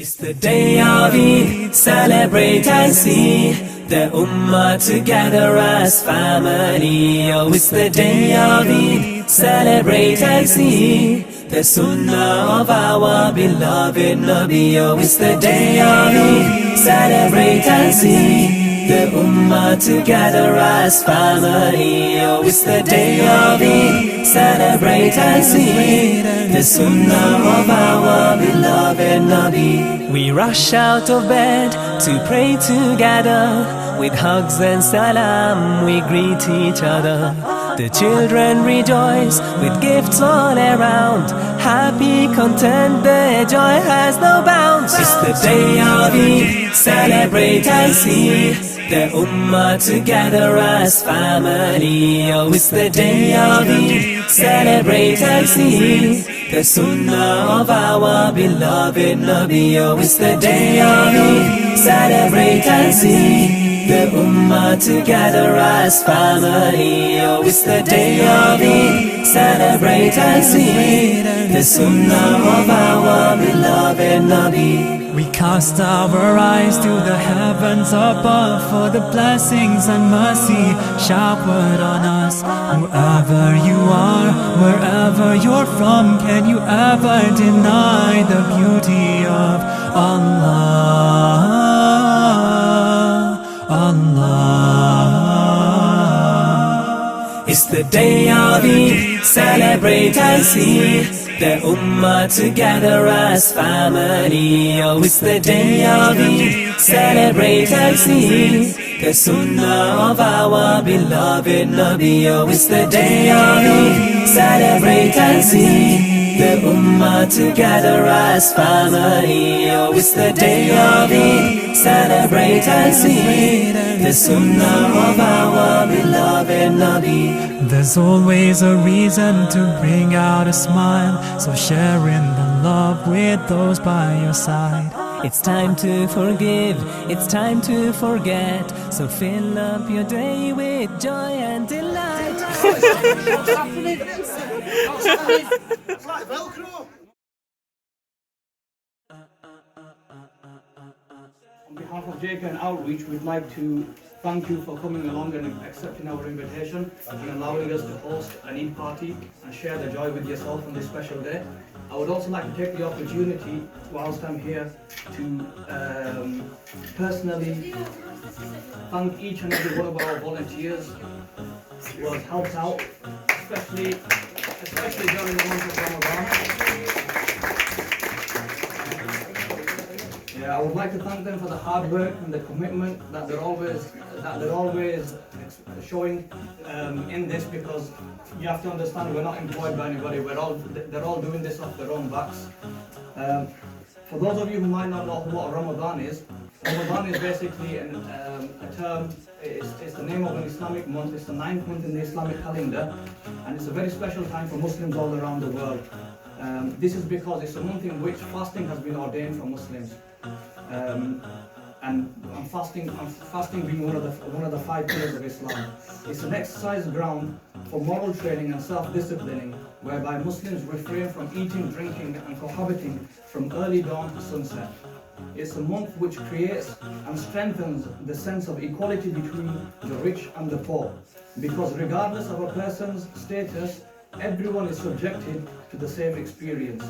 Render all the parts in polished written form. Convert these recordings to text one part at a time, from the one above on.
It's the day of Eid, celebrate and see the Ummah together as family. Oh, it's the day of Eid, celebrate and see the Sunnah of our beloved Nabi. Oh, it's the day of Eid, celebrate and see the Ummah together as family. Oh, it's the day of Eid, celebrate and see the Sunnah of our beloved Nabi. We rush out of bed to pray together. With hugs and salam we greet each other. The children rejoice with gifts all around. Happy, content, their joy has no bounds. It's the day of Eid, celebrate and see the Ummah together as family. Oh, it's the day of Eid, celebrate and see the Sunnah of our beloved Nabi. Oh, it's the day of Eid, celebrate and see the Ummah together as family. Oh, it's the day of Eid, celebrate and see the Sunnah of our beloved Nabi. We cast our eyes to the heavens above for the blessings and mercy showered on us. Whoever you are, wherever you're from, can you ever deny the beauty of Allah? Allah. It's the day of Eid, celebrate and see the Ummah together as family. Oh, it's the day of Eid, celebrate and see the Sunnah of our beloved Nabi. Oh, it's the day of Eid, celebrate and see the Ummah together as family. Oh, it's the day of Eid, celebrate and see the Sunnah of our beloved Nabi. There's always a reason to bring out a smile, so sharing the love with those by your side. It's time to forgive, it's time to forget, so fill up your day with joy and delight. What's happening? It's like Velcro. On behalf of JKN Outreach, we'd like to thank you for coming along and accepting our invitation and allowing us to host an Eid party and share the joy with yourself on this special day. I would also like to take the opportunity, whilst I'm here, to personally thank each and every one of our volunteers who have helped out, especially during the month of Ramadan. I would like to thank them for the hard work and the commitment that they're always showing in this, because you have to understand we're not employed by anybody. They're all doing this off their own backs. For those of you who might not know what Ramadan is basically a term. It's the name of an Islamic month. It's the 9th month in the Islamic calendar, and it's a very special time for Muslims all around the world. This is because it's a month in which fasting has been ordained for Muslims. And fasting being one of the 5 pillars of Islam. It's an exercise ground for moral training and self-disciplining, whereby Muslims refrain from eating, drinking and cohabiting from early dawn to sunset. It's a month which creates and strengthens the sense of equality between the rich and the poor, because regardless of a person's status, everyone is subjected to the same experience.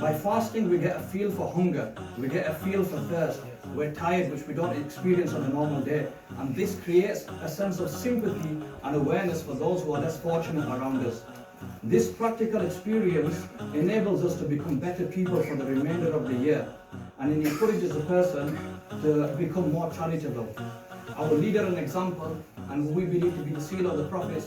By fasting, we get a feel for hunger, we get a feel for thirst, we're tired, which we don't experience on a normal day, and this creates a sense of sympathy and awareness for those who are less fortunate around us. This practical experience enables us to become better people for the remainder of the year, and it encourages a person to become more charitable. Our leader and example, and who we believe to be the seal of the Prophet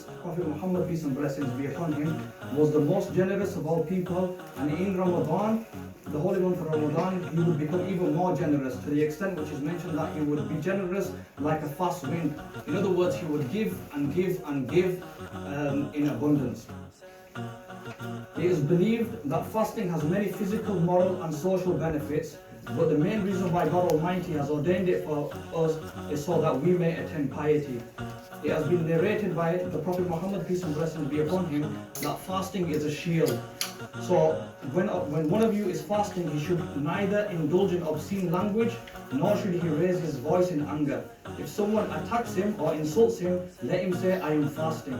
Muhammad, peace and blessings be upon him, was the most generous of all people, and in Ramadan, the holy month of Ramadan, he would become even more generous, to the extent which is mentioned that he would be generous like a fast wind. In other words, he would give and give and give in abundance. It is believed that fasting has many physical, moral and social benefits, but the main reason why God Almighty has ordained it for us is so that we may attain piety. It has been narrated by the Prophet Muhammad, peace and blessings be upon him, that fasting is a shield. So when one of you is fasting, he should neither indulge in obscene language, nor should he raise his voice in anger. If someone attacks him or insults him, let him say, I am fasting.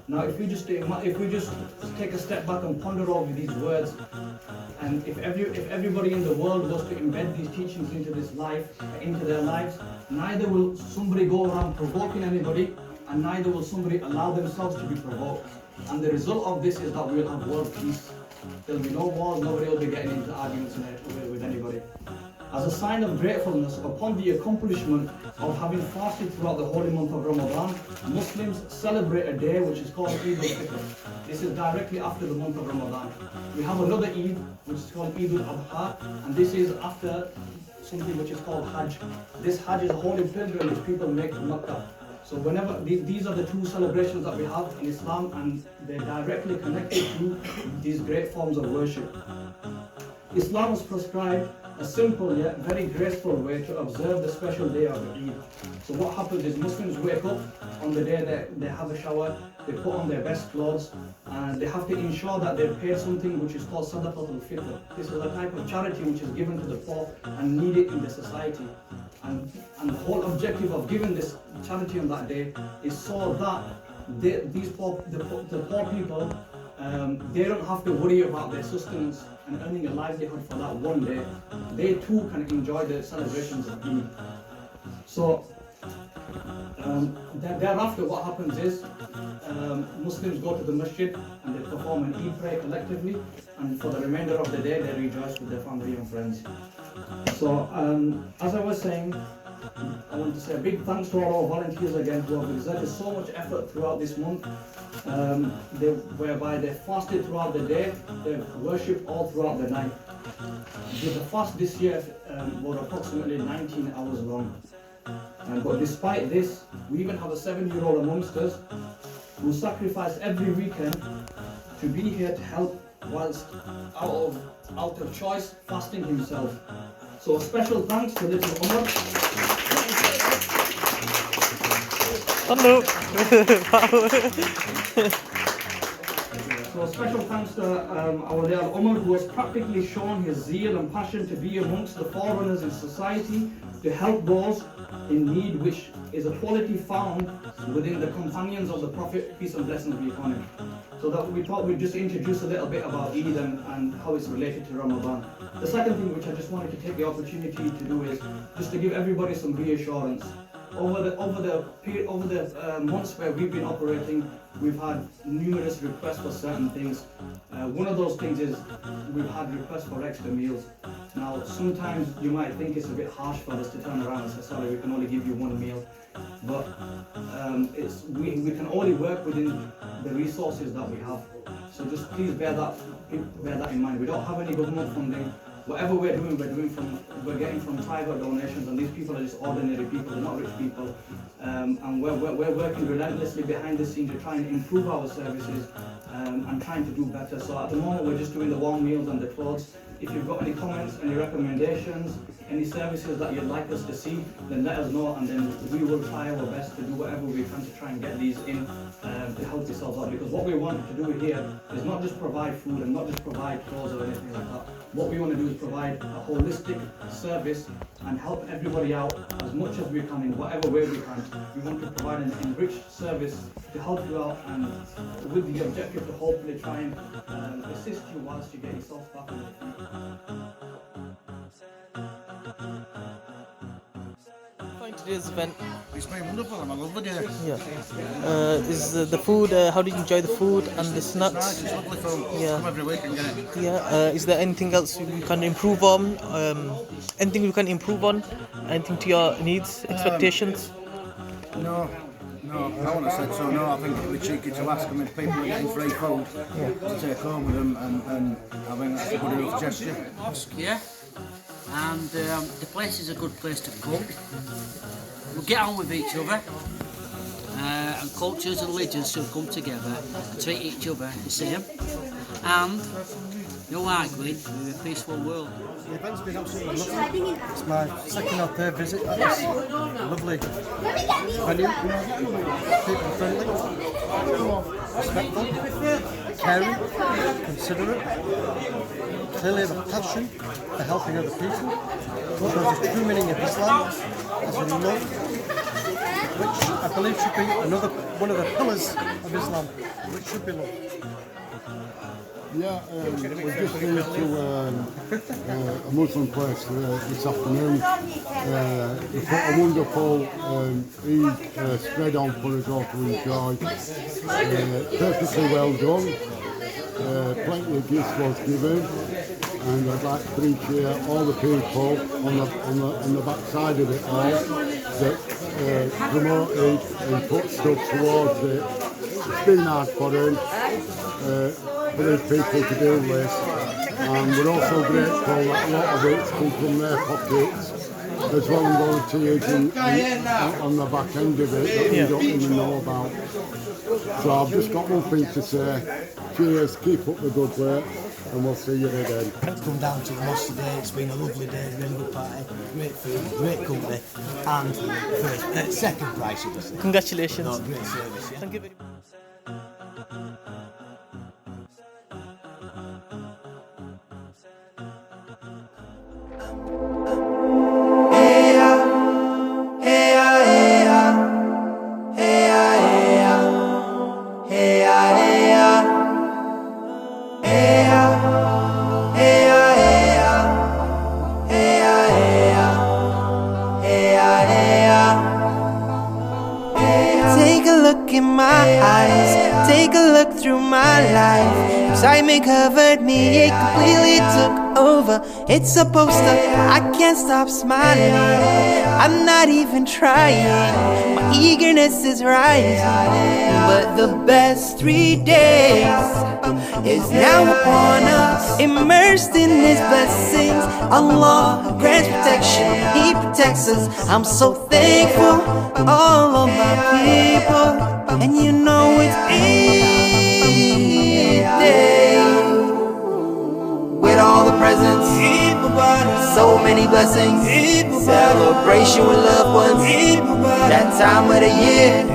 Now if we just take a step back and ponder over these words, and if everybody in the world was to embed these teachings into their lives, neither will somebody go around provoking anybody, and neither will somebody allow themselves to be provoked. And the result of this is that we will have world peace. There'll be no wars, nobody will be getting into arguments with anybody. As a sign of gratefulness upon the accomplishment of having fasted throughout the holy month of Ramadan, Muslims celebrate a day which is called Eid al-Fitr. This is directly after the month of Ramadan. We have another Eid which is called Eid al-Adha, and this is after something which is called Hajj. This Hajj is a holy pilgrimage people make to Makkah. So whenever these are the two celebrations that we have in Islam, and they're directly connected to these great forms of worship. Islam has prescribed a simple yet very graceful way to observe the special day of Eid. So what happens is Muslims wake up on the day that they have a shower, they put on their best clothes, and they have to ensure that they've paid something which is called Sadaqatul Fitr. This is a type of charity which is given to the poor and needed in the society. And the whole objective of giving this charity on that day is so that the poor people, they don't have to worry about their sustenance and earning a livelihood for that one day. They too can enjoy the celebrations of Eid. So thereafter what happens is Muslims go to the masjid and they perform an Eid prayer collectively, and for the remainder of the day they rejoice with their family and friends. So as I was saying, I want to say a big thanks to all our volunteers again who have exerted so much effort throughout this month, whereby they fasted throughout the day, they worshipped all throughout the night. The fast this year was approximately 19 hours long. But despite this, we even have a 7-year-old amongst us who sacrificed every weekend to be here to help, whilst out of choice fasting himself. So a special thanks to little Umar. Hello. So special thanks to our little Umar, who has practically shown his zeal and passion to be amongst the forerunners in society, to help those in need, which is a quality found within the companions of the Prophet, peace and blessings be upon him. So that we thought we'd just introduce a little bit about Eid and how it's related to Ramadan. The second thing which I just wanted to take the opportunity to do is just to give everybody some reassurance. Over the months where we've been operating, we've had numerous requests for certain things. One of those things is we've had requests for extra meals. Now, sometimes you might think it's a bit harsh for us to turn around and say, sorry, we can only give you one meal. But we can only work within the resources that we have. So just please bear that in mind. We don't have any government funding. Whatever we're getting from private donations, and these people are just ordinary people, they're not rich people. And we're working relentlessly behind the scenes to try and improve our services and trying to do better. So at the moment we're just doing the warm meals and the clothes. If you've got any comments, any recommendations, any services that you'd like us to see, then let us know, and then we will try our best to do whatever we can to try and get these in to help yourselves out. Because what we want to do here is not just provide food and not just provide clothes or anything like that. What we want to do is provide a holistic service and help everybody out as much as we can in whatever way we can. We want to provide an enriched service to help you out, and with the objective to hopefully try and assist you whilst you get yourself back on your feet. Today's event. It's been wonderful. I'm a lovely day. Yeah. Is the food? How did you enjoy the food and the snacks? Nice. It's lovely food. Yeah. Come every week and get it. Yeah. Is there anything else we can improve on? Anything we can improve on? Anything to your needs, expectations? No, I wouldn't have said so. No, I think it would be cheeky to ask them if people are getting free food to take home with them, and I think that's a good enough gesture. Yeah, and the place is a good place to come. We'll get on with each other, and cultures and religions should come together and treat each other the same, and you're likely to live in a peaceful world. The event's been absolutely lovely. It's my second or third visit at this lovely venue. People friendly, respectful. caring, considerate, clearly have a passion for helping other people, shows the true meaning of Islam as a love, which I believe should be one of the pillars of Islam, which should be love. Yeah, we've just been to a Muslim place this afternoon. They put a wonderful Eid spread on for us all to enjoy. Perfectly well done. Plenty of gifts was given, and I'd like to appreciate all the people on the back side of it all that promoted and put stuff towards it. It's been hard for them. For these people to do this, and we're also grateful that a lot of it's come from their pockets as well as volunteers on the back end of it that we don't even know about. So I've just got one thing to say: cheers, keep up the good work, and we'll see you again. Come down to the mosque today. It's been a lovely day, really good party, great food, great company, and second prize, should I say. Congratulations. No, great service. Yeah. Thank you very much. Take a look in my eyes, take a look through my life. Excitement covered me, it completely took over. It's a poster, I can't stop smiling. I'm not even trying, my eagerness is rising. But the best 3 days is now upon us. Immersed in His blessings, Allah grants protection, He protects us. I'm so thankful, all of my people. And you know it's Eid Day, with all the presents, so many blessings, celebration with loved ones, that time of the year,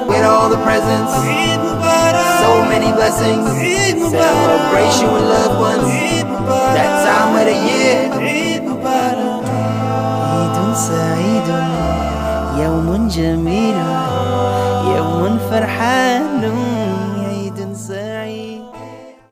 with all the presents, so many blessings, celebration with loved ones, that time of the year. Eidun Sa'idun, Yawmun Jamilun.